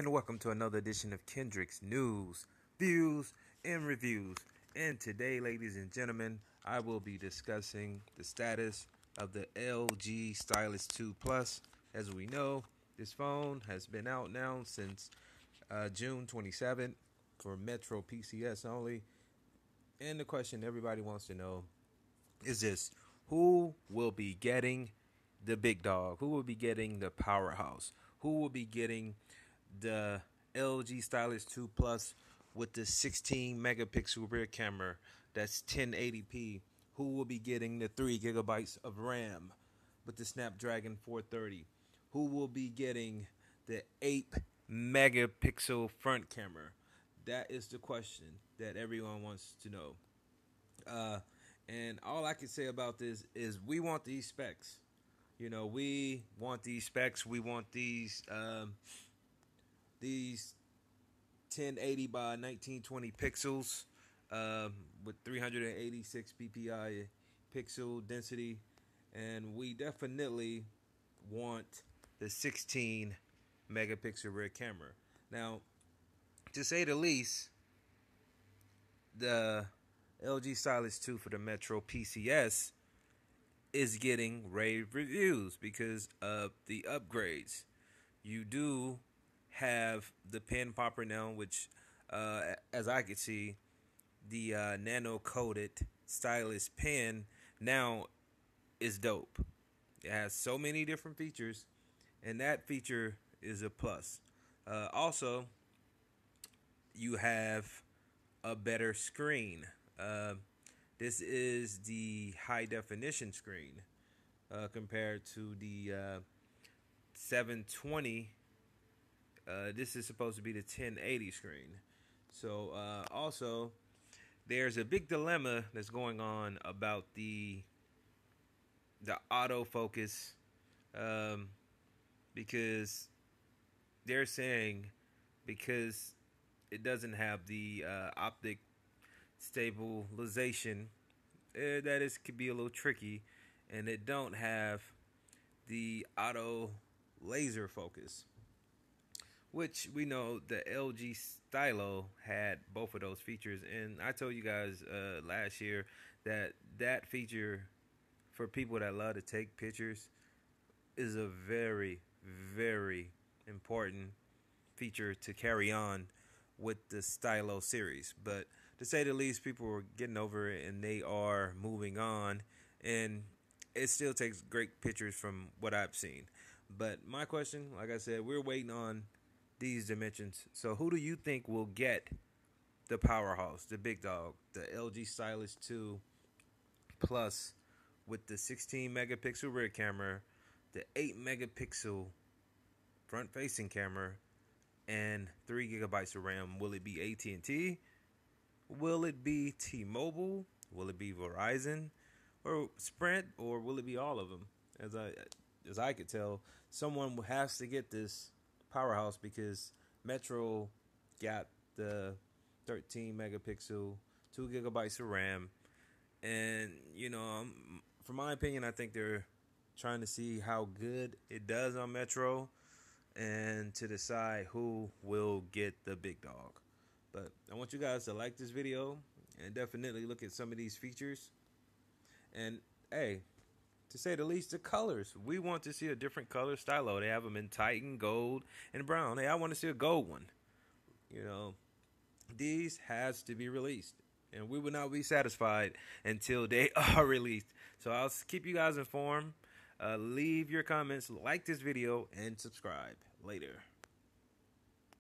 And welcome to another edition of Kendrick's News, Views, and Reviews. And today, ladies and gentlemen, I will be discussing the status of the LG Stylus 2 Plus. As we know, this phone has been out now since June 27th for Metro PCS only. And the question everybody wants to know is this: who will be getting the big dog? Who will be getting the powerhouse? Who will be getting the LG Stylus 2 Plus with the 16 megapixel rear camera that's 1080p? Who will be getting the 3 gigabytes of RAM with the Snapdragon 430? Who will be getting the 8 megapixel front camera? That is the question that everyone wants to know. And all I can say about this is we want these specs. You know, we want these specs. We want these 1080 by 1920 pixels with 386 ppi pixel density, and we definitely want the 16 megapixel rear camera. Now, to say the least, the LG Stylus 2 for the Metro PCS is getting rave reviews because of the upgrades. You do have the pen popper now, which, as I could see, the nano-coated stylus pen now is dope. It has so many different features, and that feature is a plus. Also, you have a better screen. This is the high definition screen compared to the 720. This is supposed to be the 1080 screen. So also, there's a big dilemma that's going on about the autofocus, because they're saying because it doesn't have the optic stabilization, that is could be a little tricky, and it don't have the auto laser focus, which we know the LG Stylo had both of those features. And I told you guys last year that that feature for people that love to take pictures is a very, very important feature to carry on with the Stylo series. But to say the least, people are getting over it and they are moving on, and it still takes great pictures from what I've seen. But my question, like I said, we're waiting on these dimensions. So who do you think will get the powerhouse, the big dog, the LG Stylus 2 Plus with the 16 megapixel rear camera, the 8 megapixel front facing camera, and 3 gigabytes of RAM? Will it be AT&T? Will it be T-Mobile? Will it be Verizon or Sprint, or will it be all of them? As I could tell, someone has to get this powerhouse because Metro got the 13 megapixel, 2 gigabytes of RAM, and from my opinion, I think they're trying to see how good it does on Metro and to decide who will get the big dog. But I want you guys to like this video and definitely look at some of these features. And hey, to say the least, the colors. We want to see a different color stylo. They have them in Titan, gold, and brown. Hey, I want to see a gold one. These has to be released, and we will not be satisfied until they are released. So I'll keep you guys informed. Leave your comments, like this video, and subscribe. Later.